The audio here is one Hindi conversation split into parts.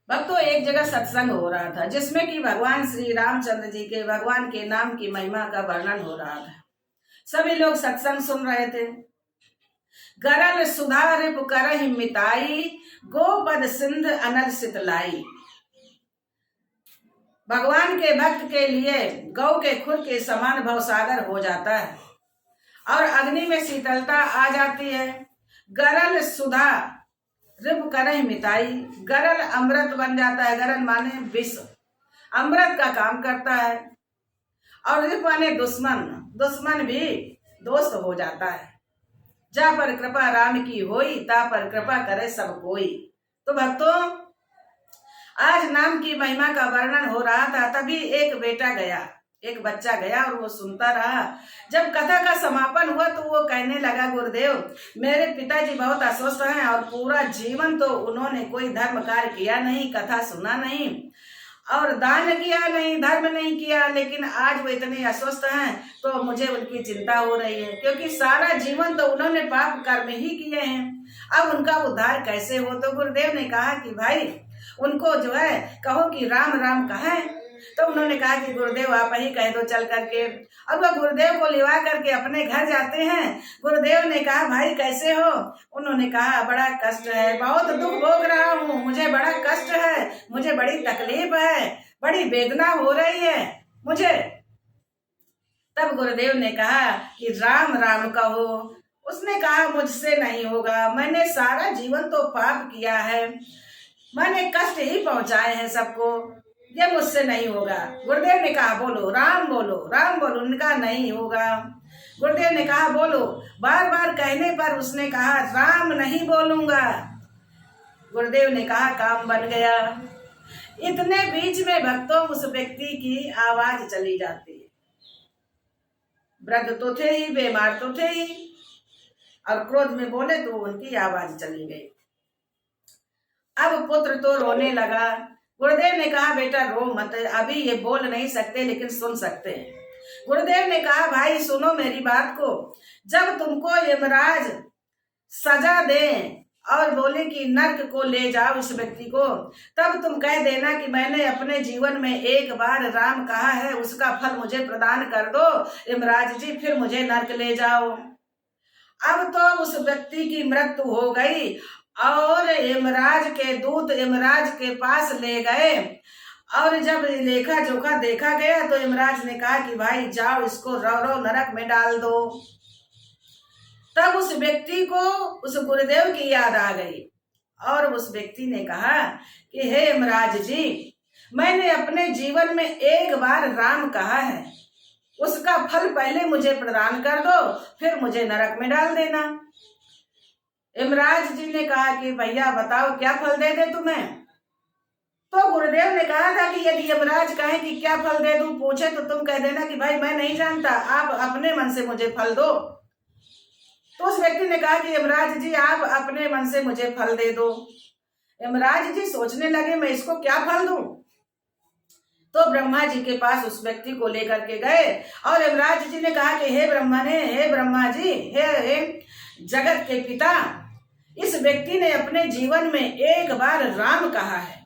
भक्तों, एक जगह सत्संग हो रहा था जिसमें कि भगवान श्री रामचंद्र जी के भगवान के नाम की महिमा का वर्णन हो रहा था। सभी लोग सत्संग सुन रहे थे। गरल सुधा रिप करहि मिताई, गोपद सिंध अनल सितलाई। भगवान के भक्त के लिए गौ के खुर के समान भवसागर हो जाता है और अग्नि में शीतलता आ जाती है। गरल सुधा रिप करहि मिताई, गरल अमृत बन जाता है। गरल माने विष, अमृत का काम करता है। और रिप माने दुश्मन, दुश्मन भी दोस्त हो जाता है। जा पर कृपा राम की होई, ता पर कृपा करे सब कोई। तो भक्तों, आज नाम की महिमा का वर्णन हो रहा था। तभी एक बेटा गया, एक बच्चा गया और वो सुनता रहा। जब कथा का समापन हुआ तो वो कहने लगा, गुरुदेव, मेरे पिताजी बहुत अस्वस्थ हैं और पूरा जीवन तो उन्होंने कोई धर्म कार्य किया नहीं, कथा सुना नहीं और दान किया नहीं, धर्म नहीं किया, लेकिन आज वो इतने अस्वस्थ हैं तो मुझे उनकी चिंता हो रही है, क्योंकि सारा जीवन तो उन्होंने पाप कर्म ही किए हैं। अब उनका उद्धार कैसे हो? तो गुरुदेव ने कहा कि भाई उनको जो है कहो कि राम राम कहें। तो उन्होंने कहा कि गुरुदेव आप ही कह दो चल करके। अब वो गुरुदेव को लिवा करके अपने घर जाते हैं। गुरुदेव ने कहा, भाई कैसे हो? उन्होंने कहा, बड़ा कष्ट है, बहुत दुख भोग रहा हूँ, मुझे बड़ा कष्ट है, मुझे बड़ी तकलीफ है, बड़ी वेदना हो रही है मुझे। तब गुरुदेव ने कहा कि राम राम कहो। उसने कहा, मुझसे नहीं होगा, मैंने सारा जीवन तो पाप किया है, मैंने कष्ट ही पहुंचाए हैं सबको, ये मुझसे नहीं होगा। गुरुदेव ने कहा, बोलो राम बोलो, राम बोलो। उनका नहीं होगा। गुरुदेव ने कहा, बोलो। बार बार कहने पर उसने कहा, राम नहीं बोलूंगा। गुरुदेव ने कहा, काम बन गया। इतने बीच में भक्तों उस व्यक्ति की आवाज चली जाती है। वृद्ध तो थे ही, बीमार तो थे ही, और क्रोध में बोले तो उनकी आवाज चली गई। अब पुत्र तो रोने लगा। गुरुदेव ने कहा, बेटा रो मत, अभी ये बोल नहीं सकते लेकिन सुन सकते हैं। गुरुदेव ने कहा, भाई सुनो मेरी बात को। जब तुमको यमराज सजा दे और बोले कि नर्क को ले जाओ इस व्यक्ति को, तब तुम कह देना कि मैंने अपने जीवन में एक बार राम कहा है, उसका फल मुझे प्रदान कर दो यमराज जी, फिर मुझे नर्क ले जाओ। अब तो उस व्यक्ति की मृत्यु हो गई और यमराज के दूत यमराज के पास ले गए और जब लेखा जोखा देखा गया तो यमराज ने कहा कि भाई जाओ, इसको रौ नरक में डाल दो। तब उस व्यक्ति को उस गुरुदेव की याद आ गई और उस व्यक्ति ने कहा कि हे यमराज जी, मैंने अपने जीवन में एक बार राम कहा है, उसका फल पहले मुझे प्रदान कर दो, फिर मुझे नरक में डाल देना। यमराज जी ने कहा कि भैया बताओ क्या फल दे दे तुम्हें? तो गुरुदेव ने कहा था कि यदि यमराज कहे कि क्या फल दे दूं, पूछे तो तुम कह देना कि भाई मैं नहीं जानता, आप अपने मन से मुझे फल दो। तो उस व्यक्ति ने कहा कि यमराज जी आप अपने मन से मुझे फल दे दो। यमराज जी सोचने लगे मैं इसको क्या फल दूं। तो ब्रह्मा जी के पास उस व्यक्ति को लेकर के गए और यमराज जी ने कहा कि हे ब्रह्मा जी, हे जगत के पिता, इस व्यक्ति ने अपने जीवन में एक बार राम कहा है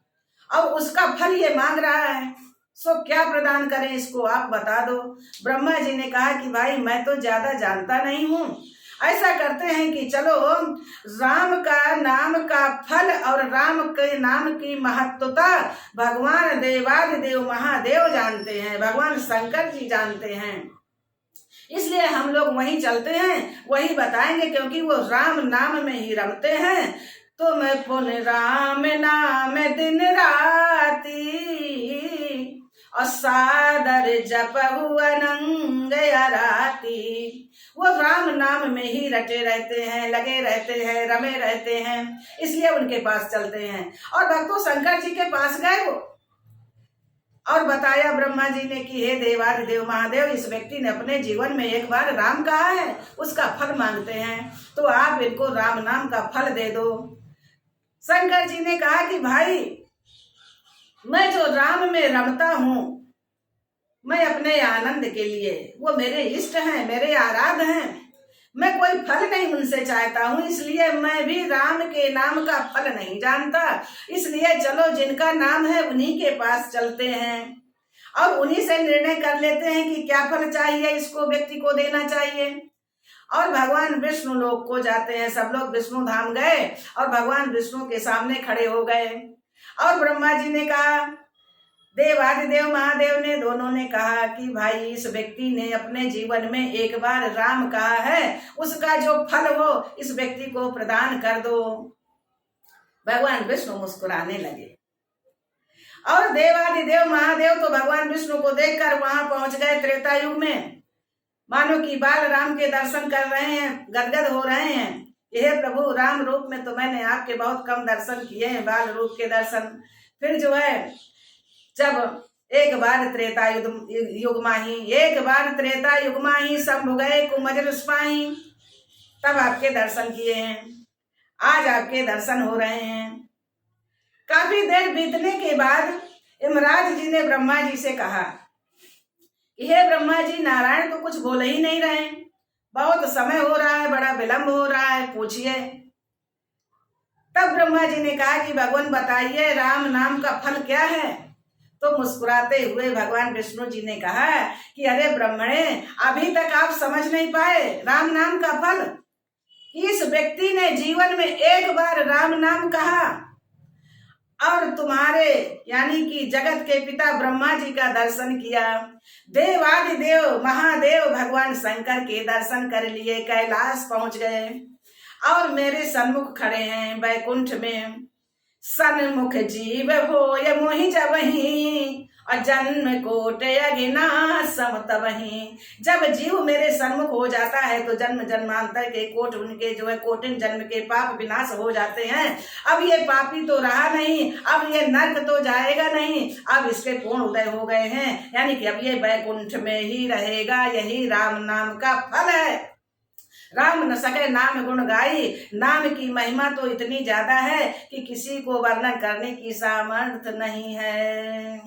और उसका फल ये मांग रहा है, सो क्या प्रदान करें इसको, आप बता दो। ब्रह्मा जी ने कहा कि भाई मैं तो ज्यादा जानता नहीं हूँ, ऐसा करते हैं कि चलो राम का नाम का फल और राम के नाम की महत्वता भगवान देवादिदेव महादेव जानते हैं, भगवान शंकर जी जानते हैं, इसलिए हम लोग वहीं चलते हैं, वही बताएंगे, क्योंकि वो राम नाम में ही रमते हैं। तो मैं पुन राम नाम दिन राती और सादर जपहु अनंग राती। वो राम नाम में ही रटे रहते हैं, लगे रहते हैं, रमे रहते हैं, इसलिए उनके पास चलते हैं। और भक्तों शंकर जी के पास गए वो और बताया ब्रह्मा जी ने कि हे देवादिदेव महादेव, इस व्यक्ति ने अपने जीवन में एक बार राम कहा है, उसका फल मांगते हैं, तो आप इनको राम नाम का फल दे दो। शंकर जी ने कहा कि भाई मैं जो राम में रमता हूं, मैं अपने आनंद के लिए, वो मेरे इष्ट हैं, मेरे आराध्य हैं, मैं कोई फल नहीं उनसे चाहता हूँ, इसलिए मैं भी राम के नाम का फल नहीं जानता। इसलिए चलो जिनका नाम है उन्हीं के पास चलते हैं और उन्हीं से निर्णय कर लेते हैं कि क्या फल चाहिए, इसको व्यक्ति को देना चाहिए। और भगवान विष्णु लोक को जाते हैं। सब लोग विष्णु धाम गए और भगवान विष्णु के सामने खड़े हो गए और ब्रह्मा जी ने कहा, देवादिदेव महादेव ने दोनों ने कहा कि भाई इस व्यक्ति ने अपने जीवन में एक बार राम कहा है, उसका जो फल हो इस व्यक्ति को प्रदान कर दो। भगवान विष्णु मुस्कुराने लगे और देवादिदेव महादेव तो भगवान विष्णु को देखकर वहां पहुंच गए त्रेता युग में, मानो कि बाल राम के दर्शन कर रहे हैं, गदगद हो रहे हैं। यह प्रभु राम रूप में तो मैंने आपके बहुत कम दर्शन किए हैं, बाल रूप के दर्शन। फिर जो है जब एक बार त्रेता युग माही, एक बार त्रेता युग माही, शंभु गए कुमज रुष्पाही, तब आपके दर्शन किए हैं, आज आपके दर्शन हो रहे हैं। काफी देर बीतने के बाद यमराज जी ने ब्रह्मा जी से कहा, हे ब्रह्मा जी, नारायण तो कुछ बोल ही नहीं रहे, बहुत समय हो रहा है, बड़ा विलंब हो रहा है, पूछिए। तब ब्रह्मा जी ने कहा कि भगवान बताइए राम नाम का फल क्या है। तो मुस्कुराते हुए भगवान विष्णु जी ने कहा कि अरे ब्रह्मणे, अभी तक आप समझ नहीं पाए राम नाम का फल। इस व्यक्ति ने जीवन में एक बार राम नाम कहा और तुम्हारे यानी कि जगत के पिता ब्रह्मा जी का दर्शन किया, देवादिदेव महादेव भगवान शंकर के दर्शन कर लिए, कैलाश पहुंच गए और मेरे सन्मुख खड़े हैं वैकुंठ में। सन्मुख जीव हो ये मोहि जबहि, और जन्म कोट अगिना समत वही। जब जीव मेरे सन्मुख हो जाता है तो जन्म जन्मांतर के कोट, उनके जो है कोटिन जन्म के पाप विनाश हो जाते हैं। अब ये पापी तो रहा नहीं, अब ये नर्क तो जाएगा नहीं, अब इसके पूर्ण उदय हो गए हैं, यानी कि अब ये वैकुंठ में ही रहेगा। यही राम नाम का फल है। राम न सके नाम गुण गाई, नाम की महिमा तो इतनी ज्यादा है कि किसी को वर्णन करने की सामर्थ्य नहीं है।